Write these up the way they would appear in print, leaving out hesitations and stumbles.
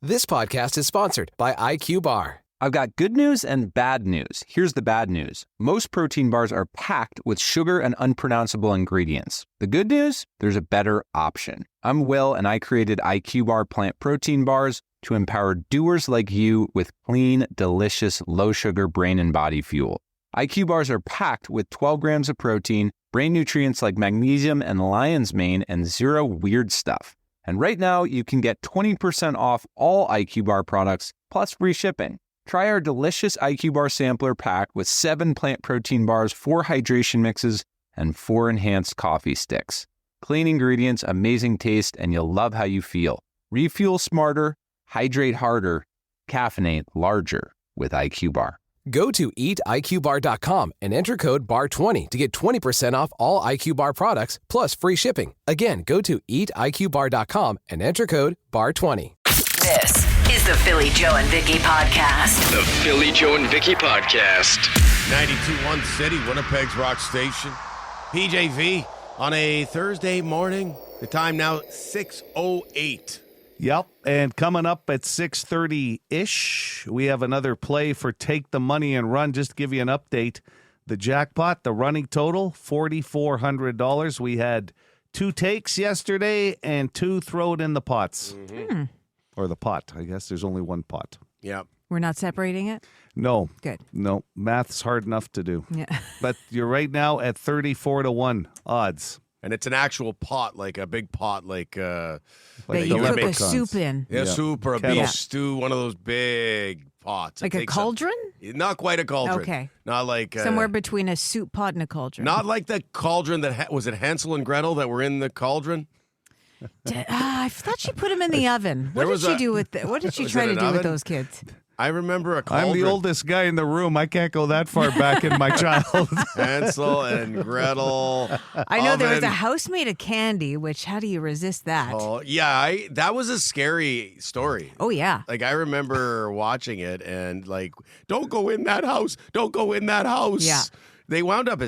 This podcast is sponsored by IQ Bar. I've got good news and bad news. Here's the bad news. Most protein bars are packed with sugar and unpronounceable ingredients. The good news? There's a better option. I'm Will, and I created IQ Bar plant protein bars to empower doers like you with clean, delicious, low-sugar brain and body fuel. IQ Bars are packed with 12 grams of protein, brain nutrients like magnesium and lion's mane, and zero weird stuff. And right now, you can get 20% off all IQ Bar products, plus free shipping. Try our delicious IQ Bar sampler pack with 7 plant protein bars, 4 hydration mixes, and 4 enhanced coffee sticks. Clean ingredients, amazing taste, and you'll love how you feel. Refuel smarter, hydrate harder, caffeinate larger with IQ Bar. Go to eatiqbar.com and enter code BAR20 to get 20% off all IQ Bar products, plus free shipping. Again, go to eatiqbar.com and enter code BAR20. This is the Philly Joe and Vicky podcast. The Philly Joe and Vicky podcast. 92.1 City, Winnipeg's rock station. PJV on a Thursday morning. The time now 6:08. Yep, and coming up at 6:30-ish, we have another play for Take the Money and Run. Just to give you an update, the jackpot, the running total, $4,400. We had 2 takes yesterday and 2 throwed in the pots. Mm-hmm. Or the pot. I guess there's only one pot. Yep. We're not separating it? No. Good. No, math's hard enough to do. Yeah. But you're right now at 34-1 odds. And it's an actual pot, like a big pot, like that you cook a soup in. Yeah, soup or a beef stew, one of those big pots. Like a cauldron? Not quite a cauldron. Okay. Not like... somewhere between a soup pot and a cauldron. Not like the cauldron that... was it Hansel and Gretel that were in the cauldron? I thought she put them in the oven. What did she do with what did she try to do with those kids? I remember a cauldron. I'm the oldest guy in the room. I can't go that far back in my childhood. Hansel and Gretel. I know there was a house made of candy, which how do you resist that? Oh, yeah, that was a scary story. Oh, yeah. Like, I remember watching it and, like, don't go in that house. Don't go in that house. Yeah. They wound up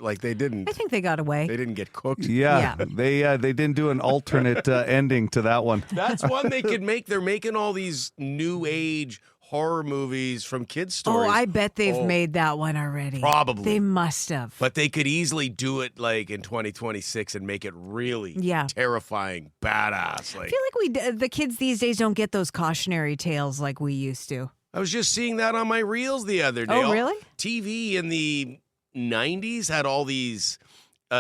like they didn't. I think they got away. They didn't get cooked. Yeah. They didn't do an alternate ending to that one. That's one they could make. They're making all these new age horror movies from kids' stories. Oh, I bet they've made that one already. Probably. They must have. But they could easily do it like in 2026 and make it really terrifying, badass. Like, I feel like the kids these days don't get those cautionary tales like we used to. I was just seeing that on my reels the other day. Oh, really? TV in the 90s had all these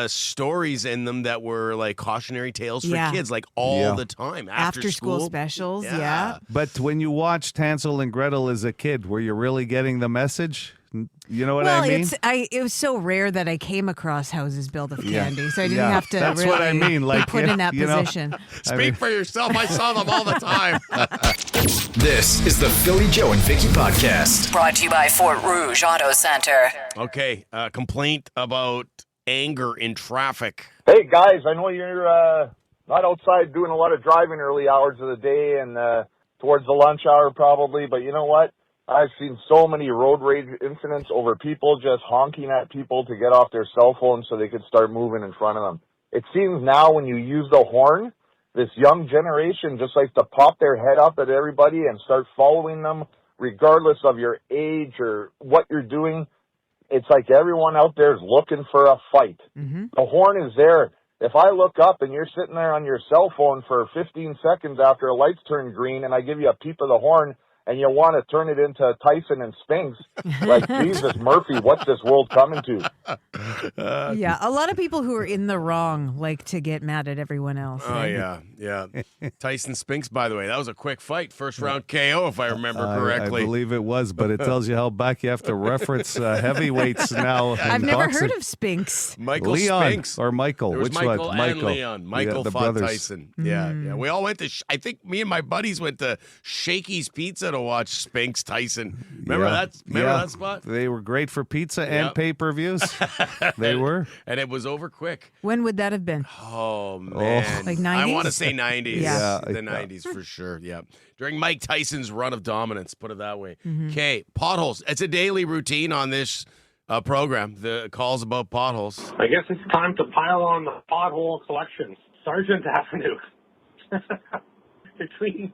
stories in them that were like cautionary tales for kids, like all the time. After school specials, yeah. But when you watched Hansel and Gretel as a kid, were you really getting the message? You know what I mean? It was so rare that I came across houses built of candy, so I didn't have to That's really what I mean. Like, be put in that position. Speak for yourself. I saw them all the time. This is the Philly Joe and Vicky podcast. Brought to you by Fort Rouge Auto Center. Okay, complaint about anger in traffic. Hey, guys, I know you're not outside doing a lot of driving early hours of the day and towards the lunch hour probably, but you know what? I've seen so many road rage incidents over people just honking at people to get off their cell phones so they could start moving in front of them. It seems now when you use the horn, this young generation just likes to pop their head up at everybody and start following them regardless of your age or what you're doing. It's like everyone out there is looking for a fight. Mm-hmm. The horn is there. If I look up and you're sitting there on your cell phone for 15 seconds after a light's turned green and I give you a peep of the horn, and you want to turn it into Tyson and Spinks, like, Jesus, Murphy, what's this world coming to? Yeah, a lot of people who are in the wrong like to get mad at everyone else. Oh, yeah. Tyson Spinks, by the way, that was a quick fight. First round KO, if I remember correctly. I believe it was, but it tells you how back you have to reference heavyweights now. I've never heard of Spinks. Michael Leon Spinks. Or Michael. There was Which Michael one? and Leon. Michael the fought brothers. Tyson. Yeah. We all went to, I think me and my buddies went to Shakey's Pizza to watch Spinks Tyson. Remember that spot? They were great for pizza and pay-per-views. They were. And it was over quick. When would that have been? Oh, man. Like 90s? I want to say 90s. Yeah. The 90s for sure, yeah. During Mike Tyson's run of dominance, put it that way. Okay, potholes. It's a daily routine on this program, the calls about potholes. I guess it's time to pile on the pothole collection. Sergeant Avenue. Between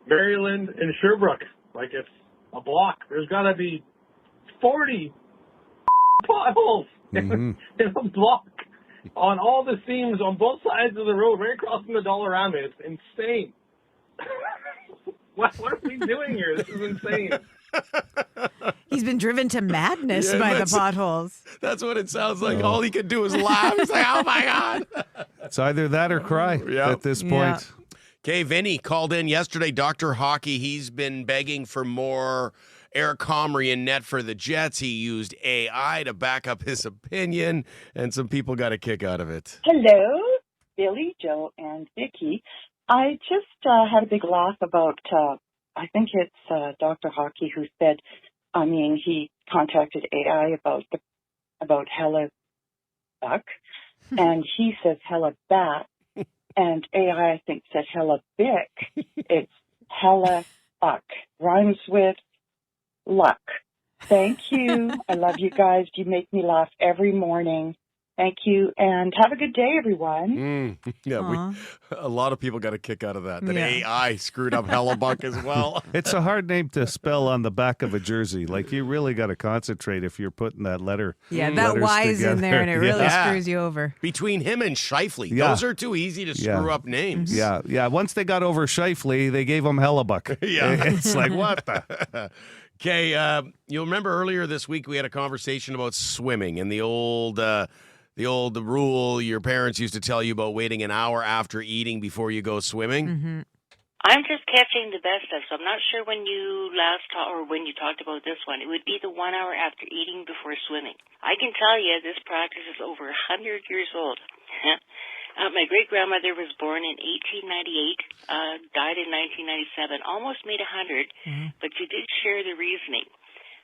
Maryland and Sherbrooke. Like it's a block. There's got to be 40 potholes in a block on all the seams on both sides of the road, right across from the Dollarama. It's insane. What are we doing here? This is insane. He's been driven to madness by the potholes. That's what it sounds like. All he could do is laugh. He's like, oh, my God. It's either that or cry at this point. Yeah. Okay, Vinny called in yesterday. Dr. Hockey, he's been begging for more Eric Comrie in net for the Jets. He used AI to back up his opinion, and some people got a kick out of it. Hello, Billy, Joe, and Vicky. I just had a big laugh about, I think it's Dr. Hockey who said, he contacted AI about Hella Buck, and he says Hella Bat, and AI, I think, said Hella Bick. It's Hella Buck. Rhymes with luck. Thank you. I love you guys. You make me laugh every morning. Thank you, and have a good day, everyone. A lot of people got a kick out of that. That AI screwed up Hellebuck as well. It's a hard name to spell on the back of a jersey. Like, you really got to concentrate if you're putting that letter. Yeah, that Y's together. in there, and it really screws you over. Between him and Scheifele, those are too easy to screw up names. Yeah. Once they got over Scheifele, they gave him Hellebuck. It's like, what the... Okay, you'll remember earlier this week we had a conversation about swimming and the old rule your parents used to tell you about waiting an hour after eating before you go swimming. Mm-hmm. I'm just catching the best of, so I'm not sure when you when you talked about this one. It would be the 1 hour after eating before swimming. I can tell you this practice is over 100 years old. My great-grandmother was born in 1898, died in 1997, almost made 100, but she did share the reasoning.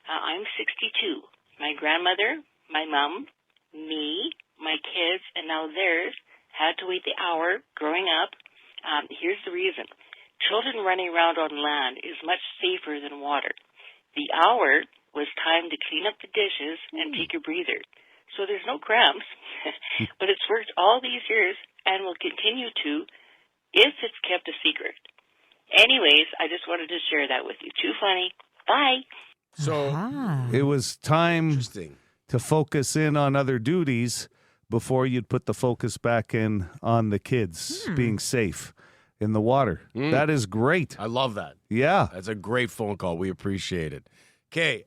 I'm 62. My grandmother, my mom, me, my kids, and now theirs had to wait the hour growing up. Here's the reason. Children running around on land is much safer than water. The hour was time to clean up the dishes and take a breather. So there's no cramps, but it's worked all these years and will continue to if it's kept a secret. Anyways, I just wanted to share that with you. Too funny. Bye. So it was time to focus in on other duties before you'd put the focus back in on the kids being safe in the water. That is great. I love that. Yeah. That's a great phone call. We appreciate it. Okay,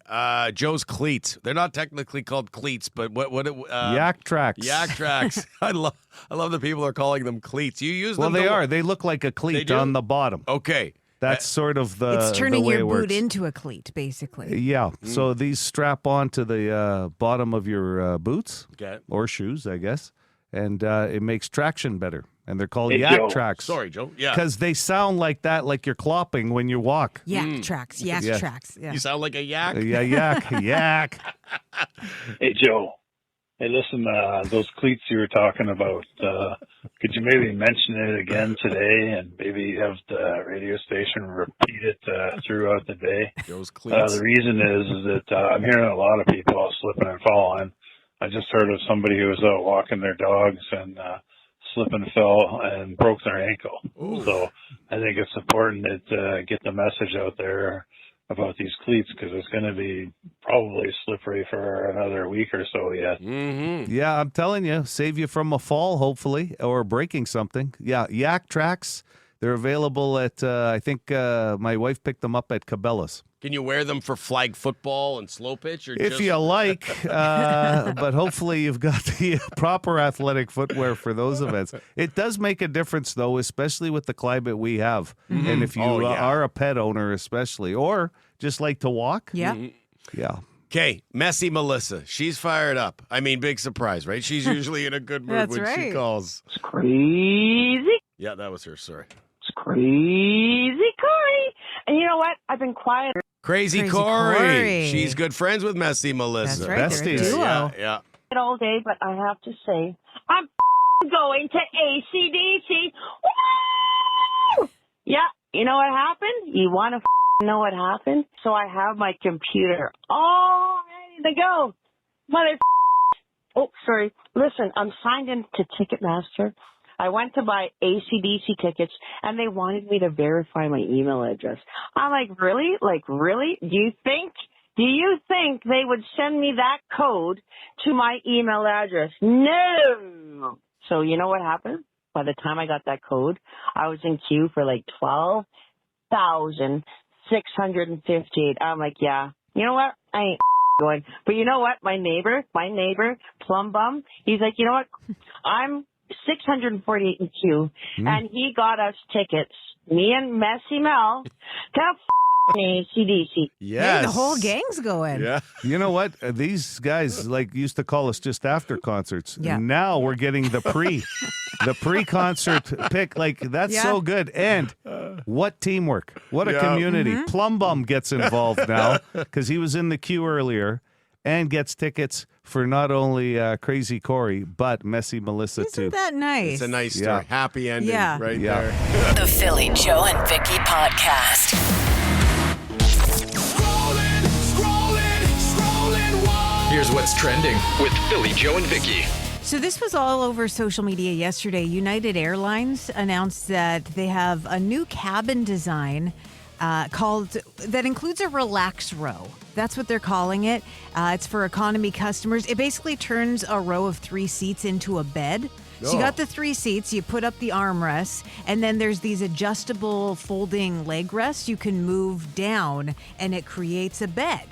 Joe's cleats. They're not technically called cleats, but what yak tracks. Yak tracks. I love that people are calling them cleats. You use them. Well, they are. They look like a cleat on the bottom. Okay. That's sort of the It's turning the way your it works. boot into a cleat, basically. Yeah. So these strap on to the bottom of your boots or shoes, I guess, and it makes traction better. And they're called yak tracks. Sorry, Joe. Yeah. Because they sound like that, like you're clopping when you walk. Yak tracks. Yak tracks. Yeah. You sound like a yak. Yeah, yak. Hey, Joe. Hey, listen, those cleats you were talking about, could you maybe mention it again today and maybe have the radio station repeat it throughout the day? Those cleats. The reason is that I'm hearing a lot of people slipping and falling. I just heard of somebody who was out walking their dogs and slipped and fell and broke their ankle. Ooh. So I think it's important to get the message out there about these cleats because it's going to be probably slippery for another week or so yet. Mm-hmm. Yeah, I'm telling you, save you from a fall, hopefully, or breaking something. Yeah, yak tracks. They're available at, I think my wife picked them up at Cabela's. Can you wear them for flag football and slow pitch? Or If you like, but hopefully you've got the proper athletic footwear for those events. It does make a difference, though, especially with the climate we have. Mm-hmm. And if you are a pet owner especially, or just like to walk. Yeah. Yeah. Okay, Messy Melissa. She's fired up. I mean, big surprise, right? She's usually in a good mood when she calls. It's crazy. Yeah, that was her. Sorry. It's crazy, Corey. And you know what? I've been quiet. Crazy Corey. She's good friends with Messy Melissa. That's right. They're a duo. Yeah. All day, but I have to say, I'm going to AC/DC. Woo! Yeah, you know what happened? You want to know what happened? So I have my computer all ready to go. Oh, sorry. Listen, I'm signed in to Ticketmaster. I went to buy AC/DC tickets, and they wanted me to verify my email address. I'm like, really? Like, really? Do you think they would send me that code to my email address? No. So you know what happened? By the time I got that code, I was in queue for like 12,658. I'm like, yeah, you know what? I ain't going. But you know what? My neighbor, Plum Bum, he's like, you know what? I'm 648 in queue, and he got us tickets, me and Messy Mel, to AC/DC. Hey, the whole gang's going. Yeah. You know what? These guys used to call us just after concerts. Yeah. Now we're getting the pre-concert pick. That's so good. And what teamwork? What a community. Mm-hmm. Plum Bum gets involved now because he was in the queue earlier and gets tickets for not only Crazy Corey, but Messy Melissa too. Isn't that nice? It's a nice story. Happy ending right there. The Philly Joe and Vicky Podcast. Here's what's trending with Philly Joe and Vicky. So this was all over social media yesterday. United Airlines announced that they have a new cabin design that includes a relax row. That's what they're calling it. It's for economy customers. It basically turns a row of 3 seats into a bed. So you got the 3 seats, you put up the armrests, and then there's these adjustable folding leg rests you can move down, and it creates a bed.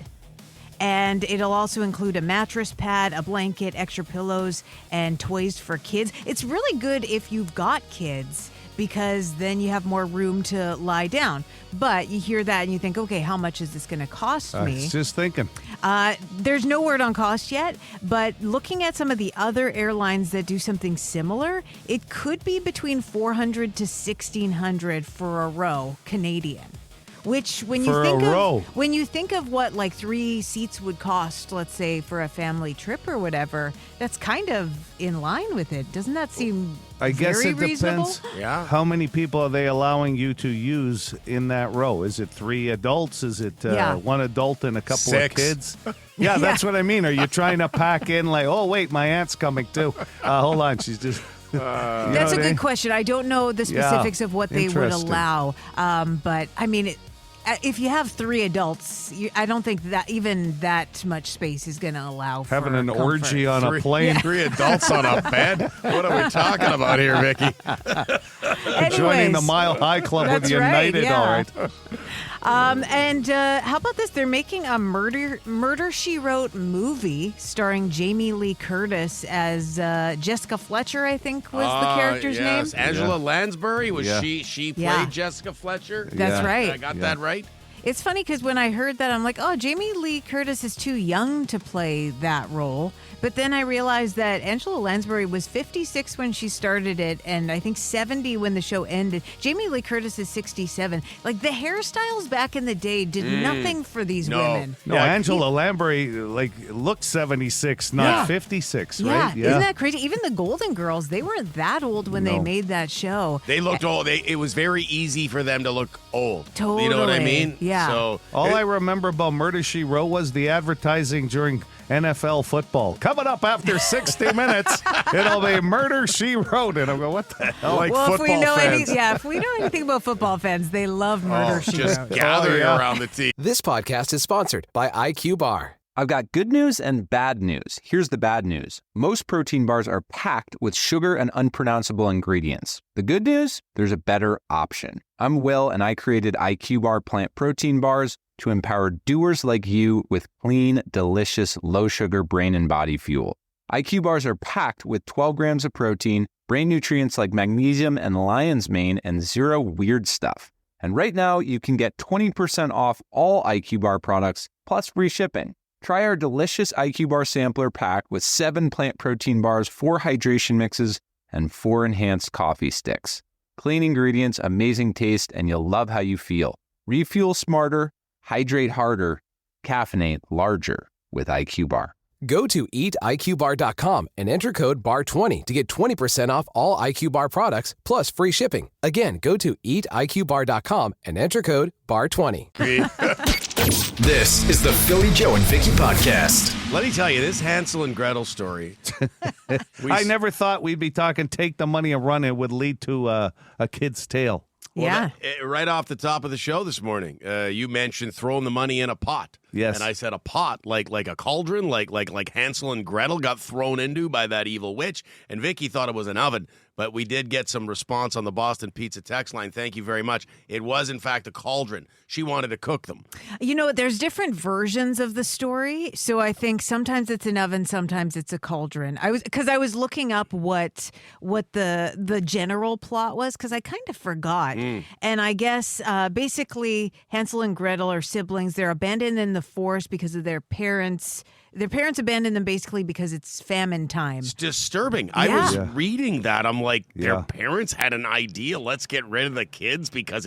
And it'll also include a mattress pad, a blanket, extra pillows, and toys for kids. It's really good if you've got kids because then you have more room to lie down. But you hear that and you think, okay, how much is this going to cost me? I was just thinking. There's no word on cost yet, but looking at some of the other airlines that do something similar, it could be between $400 to $1,600 for a row Canadian. Which, when you think of what 3 seats would cost, let's say for a family trip or whatever, that's kind of in line with it. Doesn't that seem I guess very it reasonable? depends. Yeah. How many people are they allowing you to use in that row? Is it 3 adults? Is it 1 adult and a couple of 6. kids? Yeah, that's what I mean. Are you trying to pack in oh wait, my aunt's coming too? Hold on, she's just. That's a good question. I don't know the specifics of what they would allow, but I mean. If you have 3 adults, I don't think that even that much space is going to allow for having an comfort. orgy on a plane. 3 adults on a bed? What are we talking about here, Vicky? Joining the Mile High Club with United, all right. And how about this? They're making a Murder, She Wrote movie starring Jamie Lee Curtis as Jessica Fletcher, I think was the character's name. Angela Lansbury, she played Jessica Fletcher? That's right. I got that right? It's funny because when I heard that, I'm like, oh, Jamie Lee Curtis is too young to play that role. But then I realized that Angela Lansbury was 56 when she started it, and I think 70 when the show ended. Jamie Lee Curtis is 67. The hairstyles back in the day did nothing for these women. No, Angela Lansbury looked 76, not 56, right? Yeah, isn't that crazy? Even the Golden Girls, they weren't that old when they made that show. They looked old. It was very easy for them to look old. Totally. You know what I mean? Yeah. So all I remember about Murder, She Wrote was the advertising during NFL football. Coming up after 60 minutes, it'll be Murder, She Wrote. And I'm going, what the hell? If we know anything about football fans, they love Murder, She just Wrote. gathering around the team. This podcast is sponsored by IQ Bar. I've got good news and bad news. Here's the bad news. Most protein bars are packed with sugar and unpronounceable ingredients. The good news? There's a better option. I'm Will, and I created IQ Bar plant protein bars to empower doers like you with clean, delicious, low-sugar brain and body fuel. IQ bars are packed with 12 grams of protein, brain nutrients like magnesium and lion's mane, and 0 weird stuff. And right now, you can get 20% off all IQ Bar products, plus free shipping. Try our delicious IQ Bar sampler pack with 7 plant protein bars, 4 hydration mixes, and 4 enhanced coffee sticks. Clean ingredients, amazing taste, and you'll love how you feel. Refuel smarter, hydrate harder, caffeinate larger with IQ Bar. Go to eatiqbar.com and enter code BAR20 to get 20% off all IQ Bar products, plus free shipping. Again, go to eatiqbar.com and enter code BAR20. This is the Philly Joe and Vicky podcast. Let me tell you, this Hansel and Gretel story. I never thought we'd be talking take the money and run. It would lead to a kid's tale. Yeah. Right off the top of the show this morning, you mentioned throwing the money in a pot. Yes. And I said a pot, like a cauldron, like Hansel and Gretel got thrown into by that evil witch. And Vicky thought it was an oven. But we did get some response on the Boston Pizza text line. Thank you very much. It was, in fact, a cauldron. She wanted to cook them. You know, there's different versions of the story. So I think sometimes it's an oven, sometimes it's a cauldron. I was looking up what the general plot was, because I kind of forgot. And I guess basically Hansel and Gretel are siblings. They're abandoned in the forest because of their parents. Their parents abandoned them basically because it's famine time. It's disturbing. I was reading that. I'm like, their parents had an idea. Let's get rid of the kids because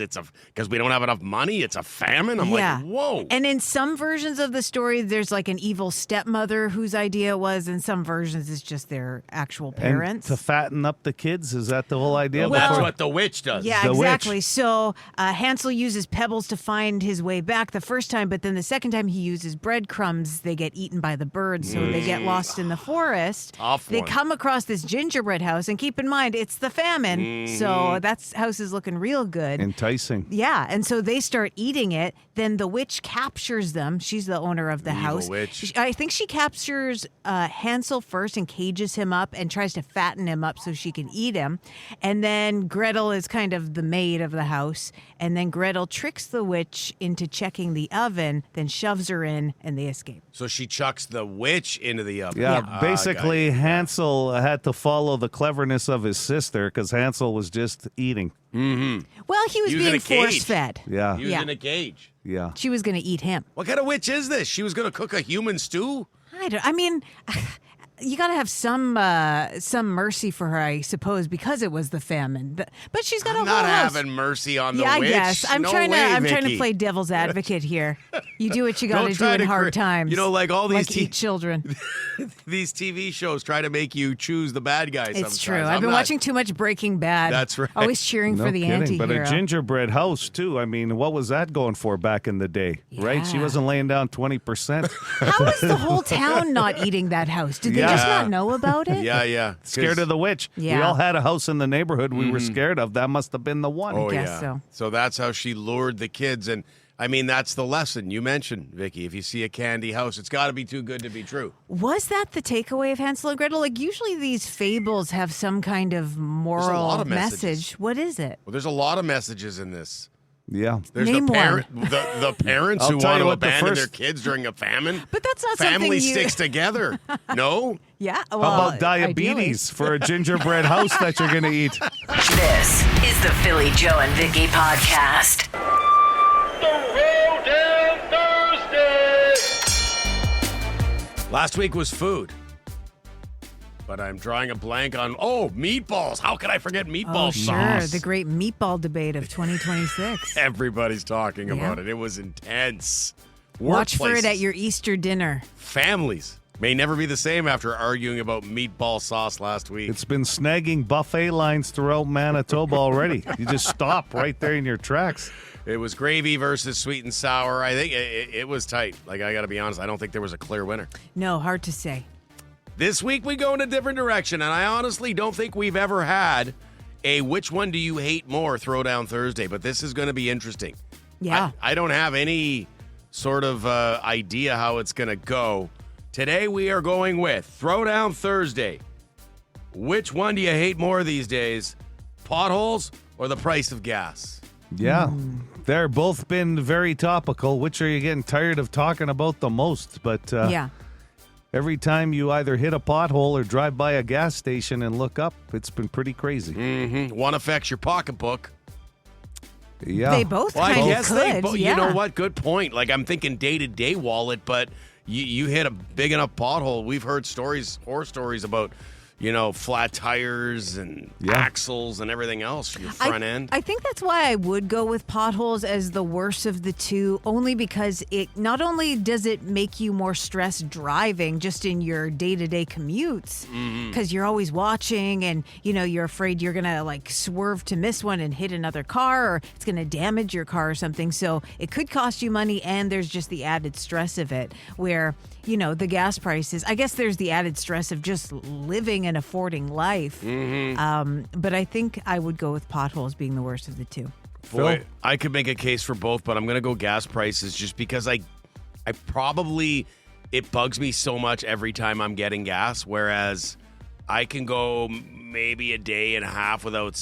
we don't have enough money. It's a famine. I'm like, whoa. And in some versions of the story, there's like an evil stepmother whose idea it was. In some versions, it's just their actual parents. And to fatten up the kids, is that the whole idea? Well, that's what the witch does. Yeah, exactly. So Hansel uses pebbles to find his way back the first time, but then the second time he uses breadcrumbs, they get eaten by the birds, so they get lost in the forest. They come across this gingerbread house, and keep in mind, it's the famine, so that house is looking real good. Enticing. Yeah, and so they start eating it. Then the witch captures them. She's the owner of the house. Witch. I think she captures Hansel first and cages him up and tries to fatten him up so she can eat him. And then Gretel is kind of the maid of the house. And then Gretel tricks the witch into checking the oven, then shoves her in, and they escape. So she chucks the witch into the oven. Yeah, basically Hansel had to follow the cleverness of his sister because Hansel was just eating. Well, he was being force-fed. Yeah. He was in a cage. Yeah. She was going to eat him. What kind of witch is this? She was going to cook a human stew? I mean, you got to have some mercy for her, I suppose, because it was the famine. But she's got a whole not house. having mercy on the yeah, witch. I guess. I'm trying to play devil's advocate here. You do what you got to do in hard times. You know, like all these eat children. These TV shows try to make you choose the bad guy sometimes. It's true. I've been watching too much Breaking Bad. That's right. Always cheering for the anti-hero. But a gingerbread house, too. I mean, what was that going for back in the day, right? She wasn't laying down 20%. How is the whole town not eating that house? Did they just not know about it? Yeah. Scared of the witch. Yeah. We all had a house in the neighborhood we were scared of. That must have been the one. Oh, I guess so. So that's how she lured the kids. And, I mean, that's the lesson you mentioned, Vicky. If you see a candy house, it's got to be too good to be true. Was that the takeaway of Hansel and Gretel? Like, usually these fables have some kind of moral message. What is it? Well, there's a lot of messages in this. Yeah. There's Name the parents who want to abandon their kids during a famine. But that's not Family something sticks together. No? Yeah. Well, How about diabetes for a gingerbread house that you're going to eat? This is the Philly Joe and Vicky podcast. Throwdown Thursday. Last week was food. But I'm drawing a blank on, meatballs. How could I forget meatball sauce? Sure, the great meatball debate of 2026. Everybody's talking about it. It was intense. Watch for it Workplaces, at your Easter dinner. families may never be the same after arguing about meatball sauce last week. It's been snagging buffet lines throughout Manitoba already. You just stop right there in your tracks. It was gravy versus sweet and sour. I think it was tight. Like, I got to be honest, I don't think there was a clear winner. No, hard to say. This week we go in a different direction, and I honestly don't think we've ever had a which one do you hate more Throwdown Thursday, but this is going to be interesting. Yeah. I don't have any sort of idea how it's going to go. Today we are going with Throwdown Thursday. Which one do you hate more these days? Potholes or the price of gas? Yeah. They're both been very topical. Which are you getting tired of talking about the most? But yeah. Every time you either hit a pothole or drive by a gas station and look up, it's been pretty crazy. Mm-hmm. One affects your pocketbook. Yeah. They both Well, I kind guess of could. You know what? Good point. Like, I'm thinking day-to-day wallet, but you hit a big enough pothole. We've heard horror stories about, flat tires and axles and everything else, your front end. I think that's why I would go with potholes as the worst of the two, only because it not only does it make you more stressed driving just in your day-to-day commutes, because you're always watching and, you're afraid you're going to swerve to miss one and hit another car, or it's going to damage your car or something. So it could cost you money, and there's just the added stress of it where, the gas prices, I guess there's the added stress of just living and affording life. But I think I would go with potholes being the worst of the two. Boy, I could make a case for both, but I'm going to go gas prices just because I probably, it bugs me so much every time I'm getting gas, whereas I can go maybe a day and a half without...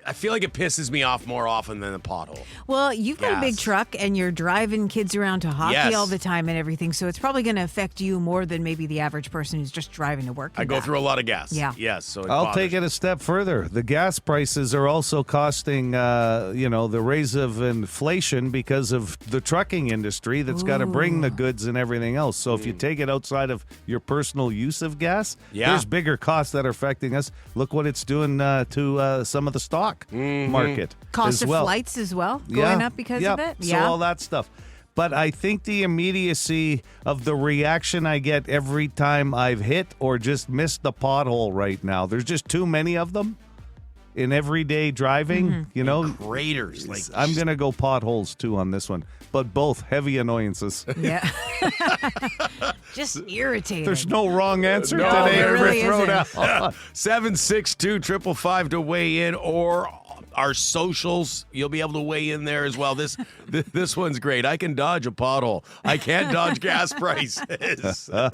I feel like it pisses me off more often than the pothole. Well, you've got a big truck and you're driving kids around to hockey all the time and everything, so it's probably going to affect you more than maybe the average person who's just driving to work. I go through a lot of gas. Yeah. Yes. So I'll take it a step further. The gas prices are also costing, the raise of inflation because of the trucking industry that's got to bring the goods and everything else. So if you take it outside of your personal use of gas, there's bigger costs that are affecting us. Look what it's doing to some of the stock market. Cost of flights as well going up because of it. So all that stuff. But I think the immediacy of the reaction I get every time I've hit or just missed the pothole right now, there's just too many of them in everyday driving, Craters. I'm going to go potholes too on this one. But both heavy annoyances. Yeah. Just irritating. There's no wrong answer No, today. there really Throwdown. 762-555 to weigh in, or our socials. You'll be able to weigh in there as well. This one's great. I can dodge a pothole. I can't dodge gas prices. The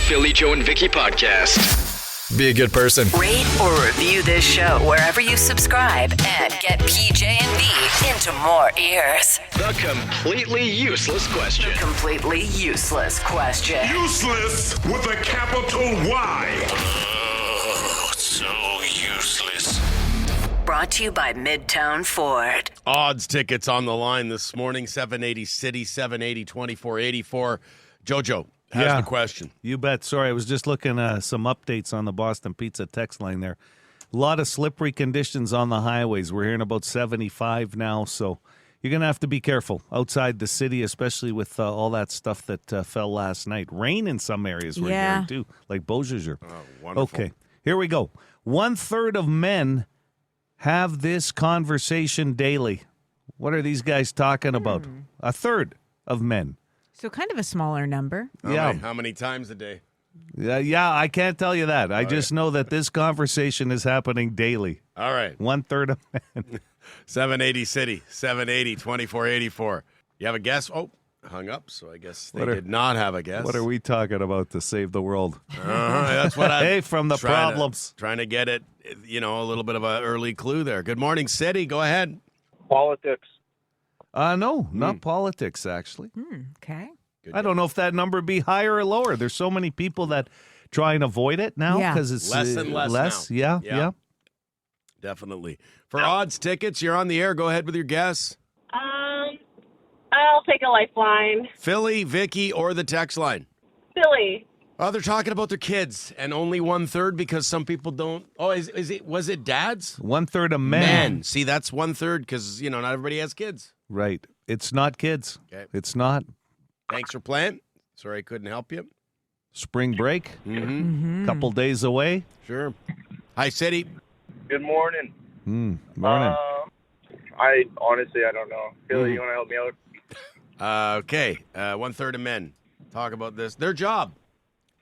Philly Joe and Vicky Podcast. Be a good person. Rate or review this show wherever you subscribe and get PJ&V into more ears. The completely useless question. Completely useless question. Useless with a capital Y. So useless. Brought to you by Midtown Ford. Odds tickets on the line this morning. 780 City, 780 2484. Jojo has the question. You bet. Sorry, I was just looking some updates on the Boston Pizza text line there. A lot of slippery conditions on the highways. We're hearing about 75 now, so you're going to have to be careful outside the city, especially with all that stuff that fell last night. Rain in some areas we're hearing too, like Beausejour. Oh, wonderful. Okay, here we go. 1/3 of men have this conversation daily. What are these guys talking about? 1/3 of men. So kind of a smaller number. How many times a day? Yeah, I can't tell you that. I just know that this conversation is happening daily. All right. 1/3 of men. 780 City, 780 2484. You have a guess? Oh, hung up, so I guess they did not have a guess. What are we talking about to save the world? That's what I'm Hey, from the problems. Trying to get it, a little bit of an early clue there. Good morning, City. Go ahead. Politics. No, not politics, actually. Okay. I don't know if that number be higher or lower. There's so many people that try and avoid it now because it's less and less now. Yeah. Definitely. For odds tickets, you're on the air. Go ahead with your guess. I'll take a lifeline. Philly, Vicky, or the text line? Philly. Oh, they're talking about their kids, and only 1/3 because some people don't. Oh, was it dads? 1/3 of men. See, that's 1/3 because, not everybody has kids. Right. It's not kids. Okay. It's not. Thanks for playing. Sorry I couldn't help you. Spring break. Couple days away. Sure. Hi, City. Good morning. Morning. I honestly don't know. Philly, you want to help me out? Okay. 1/3 of men talk about this. Their job.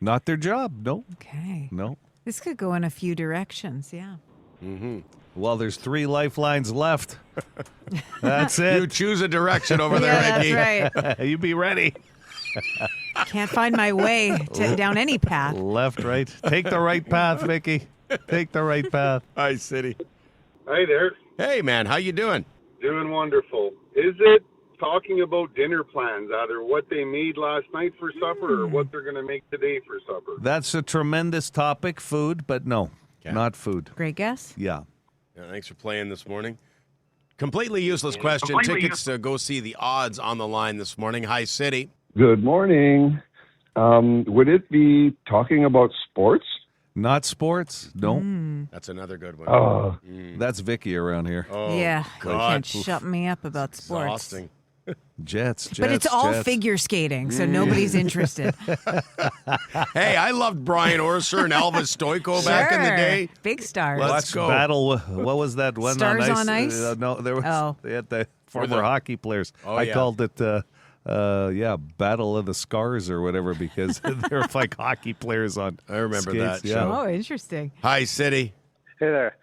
Not their job. No. Okay. No. This could go in a few directions, yeah. Well, there's 3 lifelines left. That's it. You choose a direction over there, Vicky. That's right. You be ready. Can't find my way down any path. Left, right. Take the right path, Vicky. Take the right path. Hi, City. Hi there. Hey, man. How you doing? Doing wonderful. Is it talking about dinner plans, either what they made last night for supper or what they're going to make today for supper? That's a tremendous topic, food, but no, not food. Great guess. Yeah. Thanks for playing this morning. Completely useless question. Tickets to go see the odds on the line this morning. Hi, City. Good morning. Would it be talking about sports? Not sports? Nope. That's another good one. Oh, that's Vicky around here. Oh, Yeah, you God. can't shut me up about sports. Exhausting. Jets, But it's all Jets. figure skating, so nobody's interested. Hey, I loved Brian Orser and Elvis Stoico back in the Sure. day. Big stars. Let's go. Battle. What was that one? Stars on Ice? No, there was. Oh. They had the former hockey players. Oh, I yeah. called it. Battle of the Scars or whatever because they're like hockey players on. I remember skates. that Yeah. show. Oh, interesting. Hi, City. Hey there.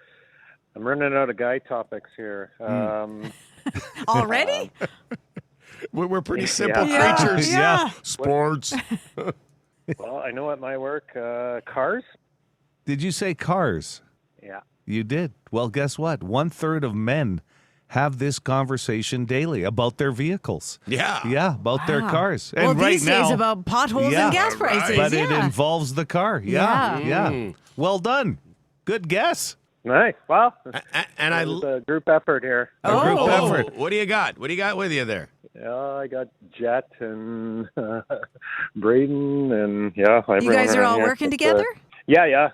I'm running out of guy topics here. Already? We're pretty simple Yeah. creatures. Yeah. Sports. Well, I know at my work, cars. Did you say cars? Yeah. You did. Well, guess what? 1/3 of men have this conversation daily about their vehicles. Yeah. Yeah, about their Wow. cars. Well, And right these now, days about potholes and gas prices. But it yeah. involves the car. Yeah. Yeah. Yeah. Well done. Good guess. Nice. Well, And I. it was a group effort here. A group effort. What do you got? What do you got with you there? I got Jet and Braden and You guys are all working together? Yeah.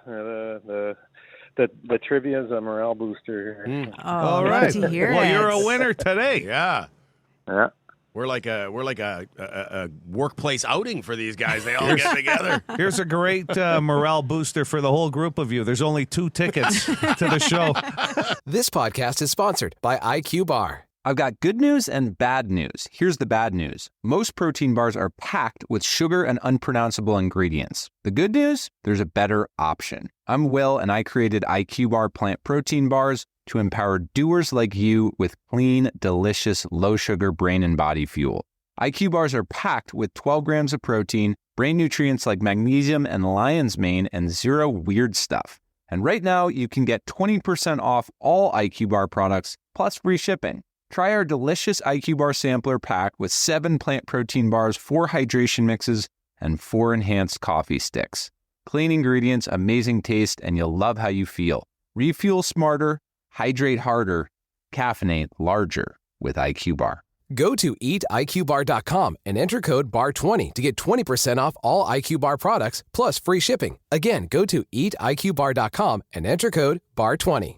The trivia is a morale booster here. Oh, All love right. to hear Well, it. you're a winner today. Yeah. Yeah. We're like a workplace outing for these guys. They all get together. Here's a great morale booster for the whole group of you. There's only 2 tickets to the show. This podcast is sponsored by IQ Bar. I've got good news and bad news. Here's the bad news. Most protein bars are packed with sugar and unpronounceable ingredients. The good news? There's a better option. I'm Will, and I created IQ Bar plant protein bars to empower doers like you with clean, delicious, low-sugar brain and body fuel. IQ bars are packed with 12 grams of protein, brain nutrients like magnesium and lion's mane, and 0 weird stuff. And right now, you can get 20% off all IQ Bar products, plus free shipping. Try our delicious IQ Bar sampler pack with 7 plant protein bars, 4 hydration mixes, and 4 enhanced coffee sticks. Clean ingredients, amazing taste, and you'll love how you feel. Refuel smarter, hydrate harder, caffeinate larger with IQ Bar. Go to eatiqbar.com and enter code BAR20 to get 20% off all IQ Bar products plus free shipping. Again, go to eatiqbar.com and enter code BAR20.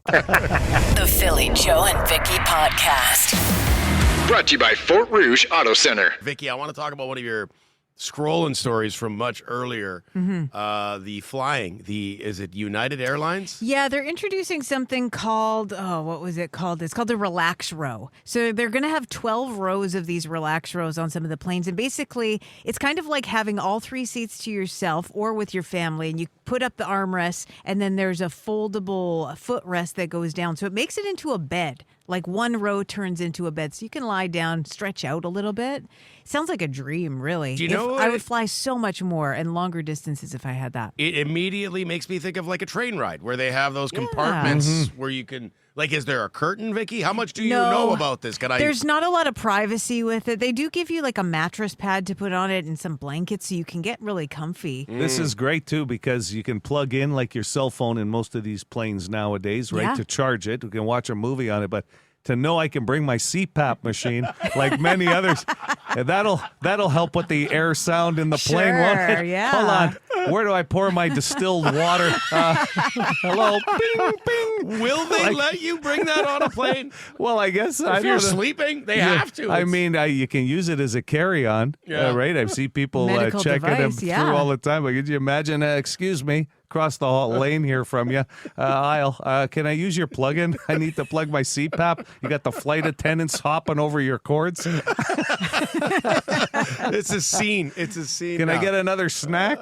The Philly Joe and Vicky Podcast. Brought to you by Fort Rouge Auto Center. Vicky, I want to talk about one of your Scrollin stories from much earlier. The flying. Is it United Airlines? Yeah, they're introducing something called, what was it called? It's called the Relax Row. So they're going to have 12 rows of these Relax Rows on some of the planes. And basically, it's kind of like having all 3 seats to yourself or with your family. And you put up the armrests, and then there's a foldable footrest that goes down. So it makes it into a bed. Like one row turns into a bed. So you can lie down, stretch out a little bit. Sounds like a dream, really. Do you know I would fly so much more and longer distances if I had that. It immediately makes me think of like a train ride where they have those compartments where you can, like, is there a curtain, Vicky? How much do you know about this? There's not a lot of privacy with it. They do give you like a mattress pad to put on it and some blankets so you can get really comfy. This is great, too, because you can plug in like your cell phone in most of these planes nowadays, right, Yeah. to charge it. We can watch a movie on it, but to know I can bring my CPAP machine like many others, and that'll help with the air sound in the plane. won't Sure, it? yeah. Hold on. Where do I pour my distilled water? Hello? Bing, bing. Will they let you bring that on a plane? Well, I guess If I you're don't know. sleeping, they Yeah, have to. I It's- mean, you can use it as a carry-on, Yeah. right? I see people Medical checking device, them yeah. through all the time. But could you imagine, excuse me, across the lane here from you, aisle, can I use your plug-in? I need to plug my CPAP. You got the flight attendants hopping over your cords. It's a scene. It's a scene. Can I now. get another snack?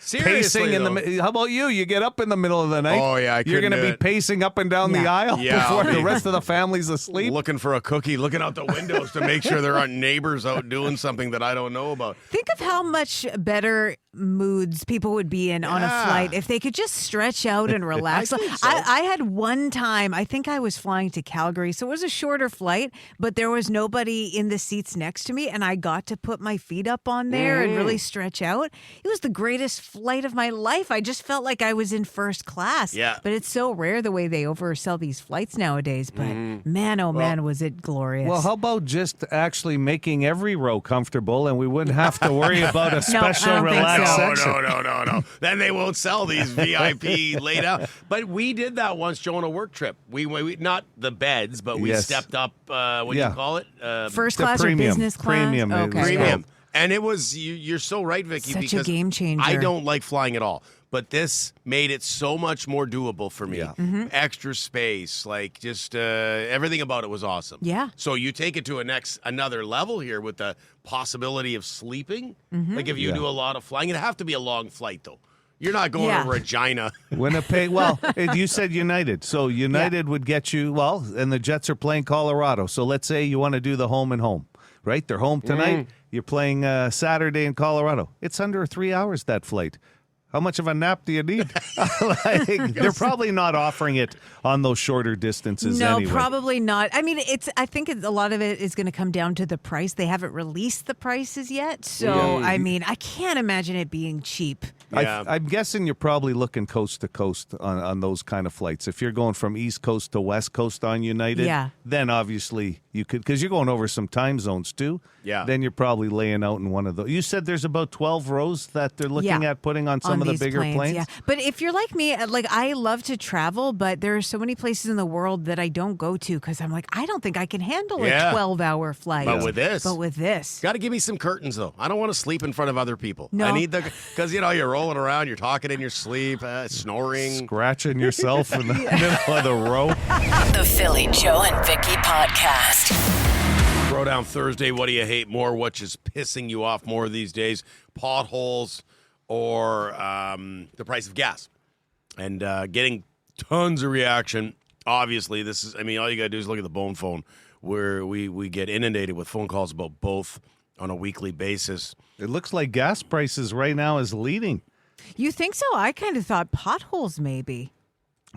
Seriously, pacing in though. the. How about you? You get up in the middle of the night. Oh, yeah, I You're couldn't gonna do be it. pacing up and down the aisle Yeah, before I'll the be- rest of the family's asleep. Looking for a cookie, looking out the windows to make sure there aren't neighbors out doing something that I don't know about. Think of how much better moods people would be in on a Yeah. flight if they could just stretch out and relax. I think so. I had one time, I think I was flying to Calgary, so it was a shorter flight, but there was nobody in the seats next to me, and I got to put my feet up on there and really stretch out. It was the greatest flight of my life. I just felt like I was in first class. Yeah. But it's so rare the way they oversell these flights nowadays. But man, oh man, was it glorious. Well, how about just actually making every row comfortable, and we wouldn't have to worry about a special I don't think relax No. Then they won't sell these VIP laid out. But we did that once, Joe, on a work trip. We not the beds, but we stepped up. What do you call it? First class or business class? Premium. Okay. Premium. And it was, you're so right, Vicky. Such because a game changer. I don't like flying at all. But this made it so much more doable for me. Yeah. Extra space, like just everything about it was awesome. Yeah. So you take it to another level here with the possibility of sleeping. Like if you do a lot of flying, it'd have to be a long flight though. You're not going to Regina. Winnipeg. Well, you said United. So United would get you, and the Jets are playing Colorado. So let's say you want to do the home and home, right? They're home tonight. You're playing Saturday in Colorado. It's under 3 hours, that flight. How much of a nap do you need? They're probably not offering it on those shorter distances anyway. No, probably not. I mean, I think a lot of it is going to come down to the price. They haven't released the prices yet. So, I mean, I can't imagine it being cheap. Yeah. I'm guessing you're probably looking coast to coast on those kind of flights. If you're going from East Coast to West Coast on United, then obviously you could, because you're going over some time zones too. Yeah. Then you're probably laying out in one of those. You said there's about 12 rows that they're looking at putting on some of the bigger planes. Yeah. But if you're like me, like I love to travel, but there are so many places in the world that I don't go to because I'm like, I don't think I can handle a 12-hour flight. But with this. Got to give me some curtains, though. I don't want to sleep in front of other people. No. I need because, you're rolling around, you're talking in your sleep, snoring. Scratching yourself in the middle of the row. The Philly Joe and Vicky Podcast. Throwdown Thursday, what do you hate more? What's just pissing you off more these days? Potholes or the price of gas? And getting tons of reaction. Obviously, all you got to do is look at the Bone Phone, where we get inundated with phone calls about both on a weekly basis. It looks like gas prices right now is leading. You think so? I kind of thought potholes maybe.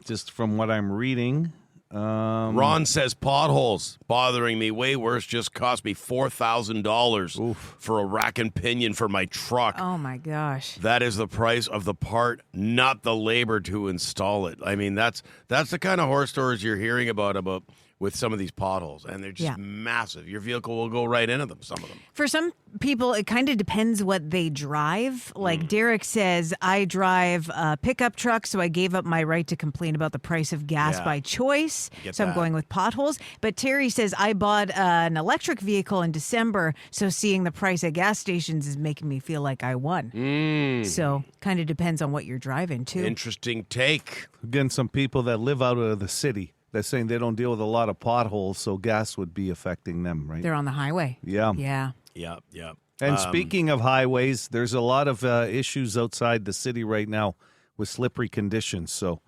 Just from what I'm reading. Ron says potholes bothering me way worse. Just cost me $4,000 for a rack and pinion for my truck. Oh my gosh! That is the price of the part, not the labor to install it. I mean, that's the kind of horror stories you're hearing about with some of these potholes, and they're just massive. Your vehicle will go right into them. Some of them. For some people, it kind of depends what they drive. Like Derek says, I drive a pickup truck, so I gave up my right to complain about the price of gas by choice. So I'm going with potholes. But Terry says, I bought an electric vehicle in December, so seeing the price at gas stations is making me feel like I won. So kind of depends on what you're driving, too. Interesting take. Again, some people that live out of the city, they're saying they don't deal with a lot of potholes, so gas would be affecting them, right? They're on the highway. Yeah. Yeah. And speaking of highways, there's a lot of issues outside the city right now with slippery conditions, so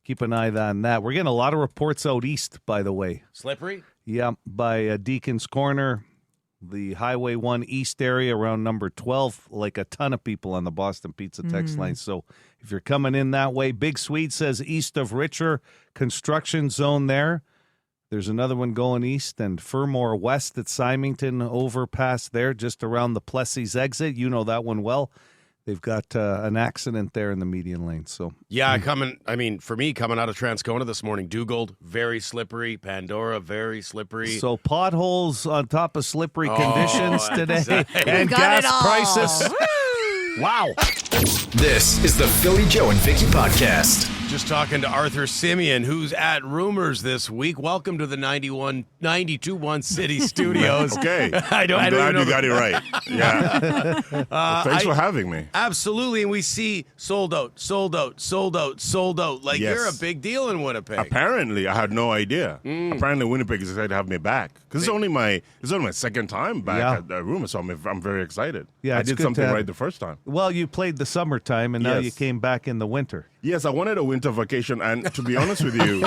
keep an eye on that. We're getting a lot of reports out east, by the way. Slippery? Yeah, by Deacon's Corner, the Highway 1 East area around number 12, like a ton of people on the Boston Pizza text line. So if you're coming in that way, Big Swede says east of Richer, construction zone there. There's another one going east, and Fermor west at Symington, overpass there, just around the Plessis exit. You know that one well. They've got an accident there in the median lane. So for me, coming out of Transcona this morning, Dugald, very slippery. Pandora, very slippery. So potholes on top of slippery conditions today. Exactly. And gas prices. Wow. This is the Philly Joe and Vicky Podcast. Just talking to Arthur Simeon, who's at Rumors this week. Welcome to the 92.1 City Studios. Okay. I'm glad you got it right. Yeah. Thanks for having me. Absolutely. And we see sold out. Like, you're a big deal in Winnipeg. Apparently. I had no idea. Apparently, Winnipeg is excited to have me back. Because it's only my second time back at Rumors, so I'm very excited. Yeah, I did something right the first time. Well, you played the summertime, and now you came back in the winter. Yes, I wanted a winter vacation, and to be honest with you,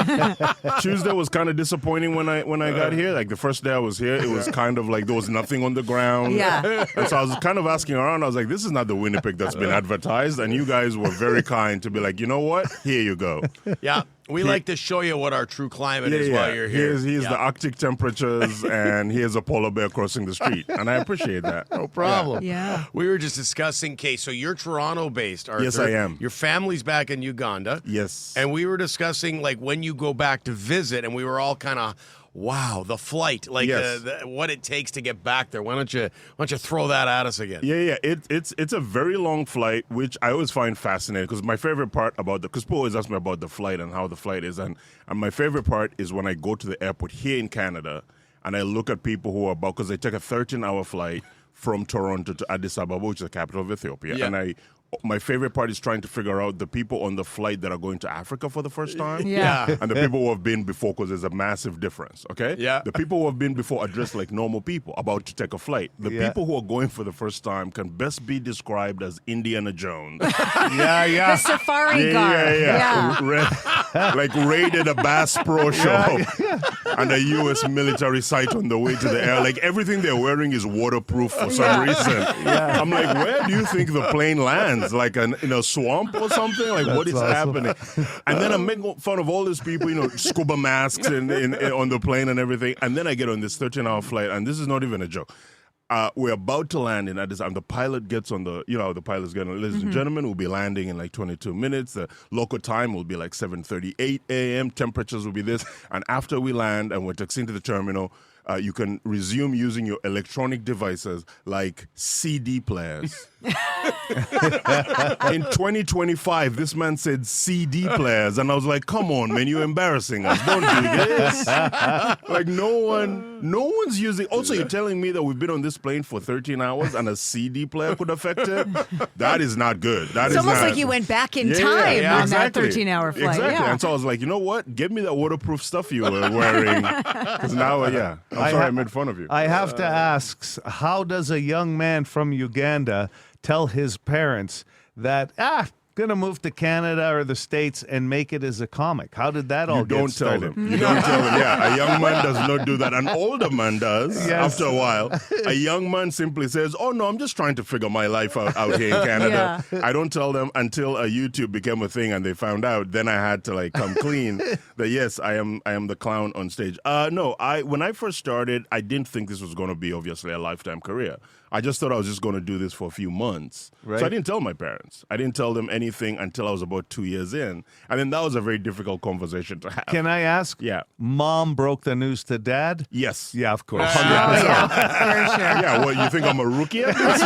Tuesday was kind of disappointing when I got here. Like the first day I was here, it was kind of like there was nothing on the ground. Yeah. And so I was kind of asking around. I was like, this is not the Winnipeg that's been advertised. And you guys were very kind to be like, you know what? Here you go. Yeah. We like to show you what our true climate is while you're here. Here's the Arctic temperatures, and here's a polar bear crossing the street. And I appreciate that. No problem. Yeah. We were just discussing, so you're Toronto-based, Arthur. Yes, I am. Your family's back in Uganda. Yes. And we were discussing, like, when you go back to visit, and we were all kind of Wow, the flight, like Yes. what it takes to get back there. Why don't you throw that at us again? Yeah. It's a very long flight, which I always find fascinating because my favorite part about because people always ask me about the flight and how the flight is, and my favorite part is when I go to the airport here in Canada and I look at people who are about because they take a 13-hour flight from Toronto to Addis Ababa, which is the capital of Ethiopia, Yeah. and my favorite part is trying to figure out the people on the flight that are going to Africa for the first time. Yeah. And the people who have been before, because there's a massive difference, okay? Yeah. The people who have been before are dressed like normal people about to take a flight. The people who are going for the first time can best be described as Indiana Jones. The safari guard. Like raided a Bass Pro Shop and a U.S. military site on the way to the air. Like everything they're wearing is waterproof for some reason. I'm like, where do you think the plane lands? Like in a swamp or something? Like what is happening? And then I'm making fun of all these people, scuba masks and on the plane and everything. And then I get on this 13-hour flight, and this is not even a joke. We're about to land in Addis Ababa. The pilot gets on the pilot's going, ladies and gentlemen, we'll be landing in like 22 minutes. The local time will be like 7:38 a.m. Temperatures will be this. And after we land and we're taxiing to the terminal, you can resume using your electronic devices like CD players. In 2025, this man said CD players, and I was like, come on, man, you're embarrassing us. Don't do this. Like, no one's using... Also, you're telling me that we've been on this plane for 13 hours and a CD player could affect it? That is not good. It's almost like you went back in time on exactly. that 13-hour flight. Exactly. Yeah. And so I was like, you know what? Give me that waterproof stuff you were wearing. Because now, I'm sorry I made fun of you. I have to ask, how does a young man from Uganda tell his parents that, gonna move to Canada or the States and make it as a comic? How did that all get started? You don't tell them. Yeah, a young man does not do that. An older man does after a while. A young man simply says, oh, no, I'm just trying to figure my life out here in Canada. I don't tell them until YouTube became a thing and they found out. Then I had to like come clean that, yes, I am the clown on stage. No, when I first started, I didn't think this was going to be obviously a lifetime career. I just thought I was just going to do this for a few months. Right. So I didn't tell my parents. I didn't tell them anything until I was about 2 years in. And then that was a very difficult conversation to have. Can I ask? Yeah. Mom broke the news to Dad? Yes. Yeah, of course. 100%. For sure. Yeah, well, you think I'm a rookie at this?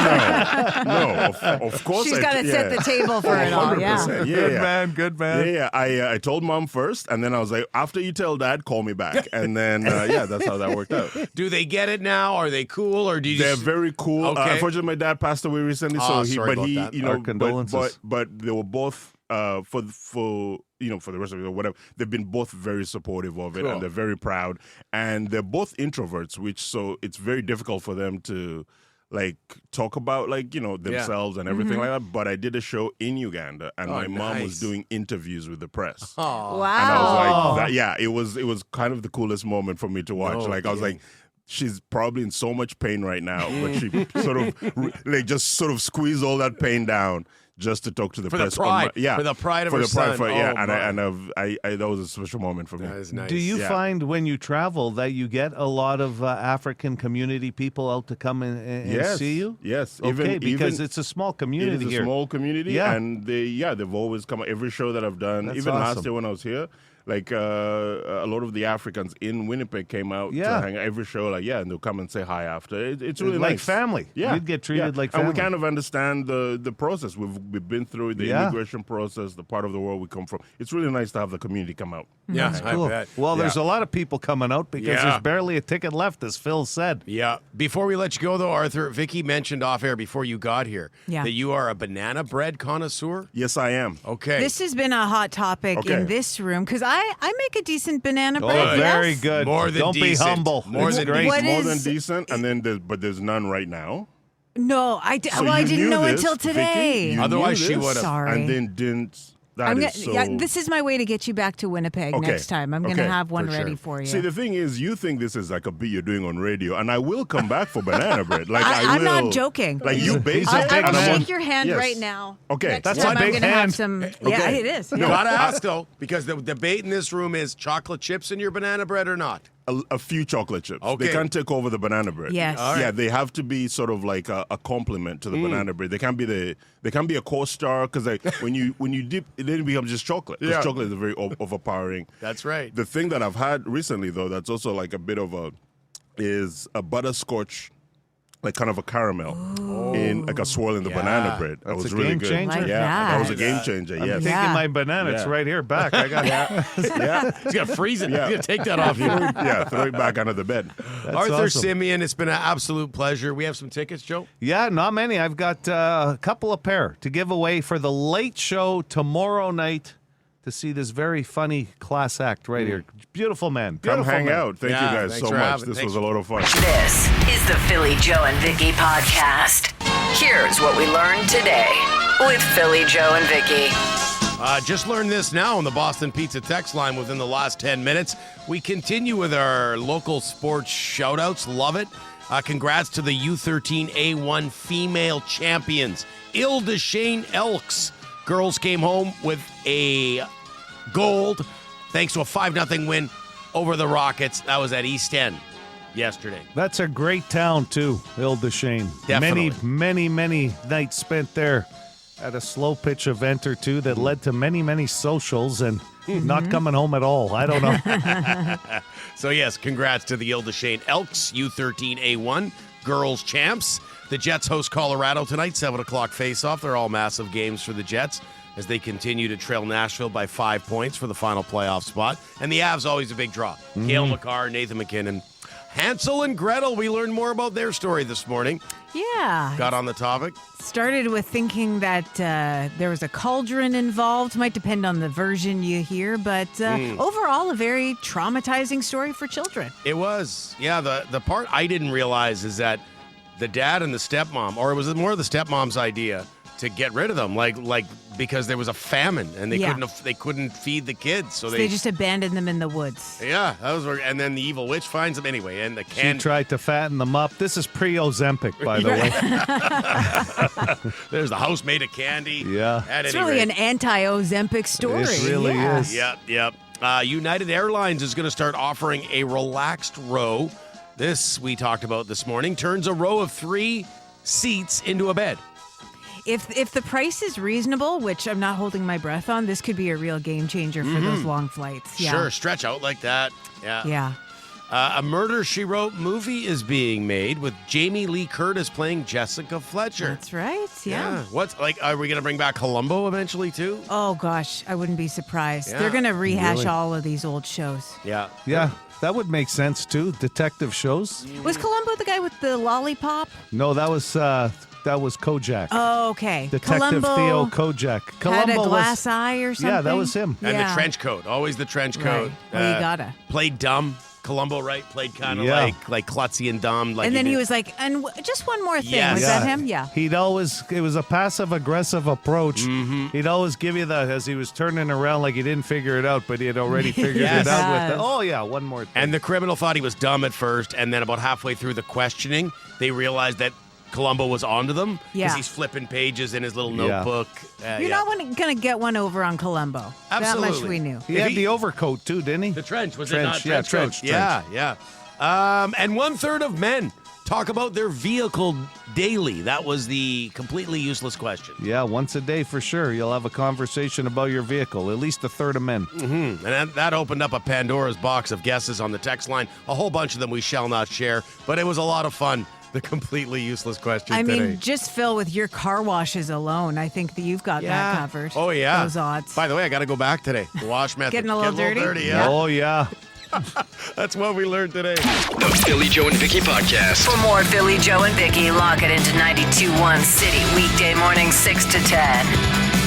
No, of course. She's got to set the table for it all. 100%. Yeah. Good man. Yeah. I told Mom first, and then I was like, after you tell Dad, call me back. And then, that's how that worked out. Do they get it now? Are they cool, or do you? They're very cool. Okay. Unfortunately, my dad passed away recently, so Our condolences. but they were both for the rest of it or whatever. They've been both very supportive of it, and they're very proud. And they're both introverts, so it's very difficult for them to like talk about themselves and everything like that. But I did a show in Uganda, and my mom was doing interviews with the press. Oh, wow! And I was like, it was kind of the coolest moment for me to watch. I was like, she's probably in so much pain right now, but she sort of squeezed all that pain down just to talk to the press. For the pride of her son. That was a special moment for me. That is nice. Do you find when you travel that you get a lot of African community people out to come and see you? Yes. Okay, because it's a small community here. It is a small community, and they've always come. Every show that I've done, That's even awesome. last year when I was here, like a lot of the Africans in Winnipeg came out to hang out every show, and they'll come and say hi after. It's really like nice. family. Yeah, you'd get treated like family. And we kind of understand the process. We've been through the immigration process, the part of the world we come from. It's really nice to have the community come out. Yeah, That's cool. I bet. Well, there's a lot of people coming out because there's barely a ticket left, as Phil said. Yeah. Before we let you go, though, Arthur, Vicky mentioned off air before you got here that you are a banana bread connoisseur. Yes, I am. Okay. This has been a hot topic in this room because I make a decent banana bread. Oh, very good. More than Don't decent. be humble. More It's than great. More than decent, and then there's none right now. No, I didn't know until today. Vicky, otherwise she would have. Sorry. And then didn't. This is my way to get you back to Winnipeg next time. I'm going to have one ready for you. See, the thing is, you think this is like a bit you're doing on radio, and I will come back for banana bread. Like I'm not joking. Like you base it. I will shake your hand right now. Okay, next that's time a big I'm going to hand. have some. Yeah, it is. You gotta ask though, because the debate in this room is chocolate chips in your banana bread or not. a few chocolate chips. Okay. They can't take over the banana bread. Yes. All right. Yeah, they have to be sort of like a complement to the banana bread. They can't be a co-star because when you dip, it then becomes just chocolate. Because chocolate is very overpowering. That's right. The thing that I've had recently though, that's also like a bit of is a butterscotch, like kind of a caramel in like a swirl in the banana bread. That That's was a really game good. changer? Like that was a that. game changer. I'm Yes. taking my banana. It's right here back. I got He's going to freeze it. He's going to take that off you. Throw it back under the bed. Arthur awesome. Simeon, it's been an absolute pleasure. We have some tickets, Joe? Yeah, not many. I've got a couple of pair to give away for the late show tomorrow night to see this very funny class act right here. Beautiful man. Come Beautiful hang man. out. Thank you guys thanks so for much. having- This thanks. was a lot of fun. This is the Philly Joe and Vicky podcast. Here's what we learned today with Philly Joe and Vicky. Just learned this now on the Boston Pizza text line within the last 10 minutes. We continue with our local sports shout-outs. Love it. Congrats to the U13A1 female champions, Ile-des-Shane Elks. Girls came home with a gold thanks to a 5-0 win over the Rockets. That was at East End yesterday. That's a great town, too, Ile-des-Shane. Definitely. Many nights spent there at a slow pitch event or two that led to many socials and not coming home at all. I don't know. So, yes, congrats to the Ile-des-Shane Elks, U13A1 girls champs. The Jets host Colorado tonight, 7 o'clock face-off. They're all massive games for the Jets as they continue to trail Nashville by 5 points for the final playoff spot. And the Avs always a big draw. Cale Makar, Nathan McKinnon. Hansel and Gretel, we learned more about their story this morning. Yeah. Got on the topic. Started with thinking that there was a cauldron involved. Might depend on the version you hear, but overall, a very traumatizing story for children. It was. Yeah, the part I didn't realize is that the dad and the stepmom, or was it more the stepmom's idea to get rid of them, like because there was a famine and they couldn't feed the kids, so they just abandoned them in the woods. Yeah, that was where, and then the evil witch finds them anyway, and the She can. tried to fatten them up. This is pre-Ozempic, by the way. There's the house made of candy. Yeah, At It's any really rate. an anti-Ozempic story. It really is. Yep. United Airlines is going to start offering a relaxed row. This we talked about this morning. Turns a row of 3 seats into a bed. If the price is reasonable, which I'm not holding my breath on, this could be a real game changer for those long flights. Yeah. Sure, stretch out like that. Yeah. Yeah. A Murder, She Wrote movie is being made with Jamie Lee Curtis playing Jessica Fletcher. That's right. Yeah. What's are we going to bring back Columbo eventually too? Oh gosh, I wouldn't be surprised. Yeah. They're going to rehash Really? all of these old shows. Yeah. Yeah, that would make sense, too. Detective shows. Was Columbo the guy with the lollipop? No, that was Kojak. Oh, okay. Detective Columbo Theo Kojak. had Columbo a glass was, eye or something. Yeah, that was him. And Yeah. the trench coat, always the trench coat. Right. Well, you gotta. Played dumb. Columbo, right? Played kind of Yeah. like klutzy and dumb. Like And then he did. was like, and just one more thing. Yes. Was that him? Yeah. He'd always, it was a passive aggressive approach. He'd always give you the, as he was turning around like he didn't figure it out, but he had already figured Yes. it out with Yes. the, oh yeah, one more thing. And the criminal thought he was dumb at first, and then about halfway through the questioning, they realized that Columbo was onto them because Yeah. he's flipping pages in his little Yeah. notebook. You're not going to get one over on Columbo. That much Absolutely. we knew. he had the overcoat too, didn't he? The trench, was Trench, it not? yeah, Trench coat? trench. Yeah. And 1/3 of men talk about their vehicle daily. That was the completely useless question. Yeah, once a day for sure. You'll have a conversation about your vehicle. At least 1/3 of men. And that opened up a Pandora's box of guesses on the text line. A whole bunch of them we shall not share, but it was a lot of fun. The completely useless question I today. mean, just Phil, with your car washes alone, I think that you've got that covered. Oh, yeah. Those odds. By the way, I got to go back today. The wash method. Getting a little dirty? Yeah. Oh yeah. That's what we learned today. The Philly Joe and Vicky podcast. For more Philly Joe and Vicky, lock it into 92.1 City weekday morning 6 to 10.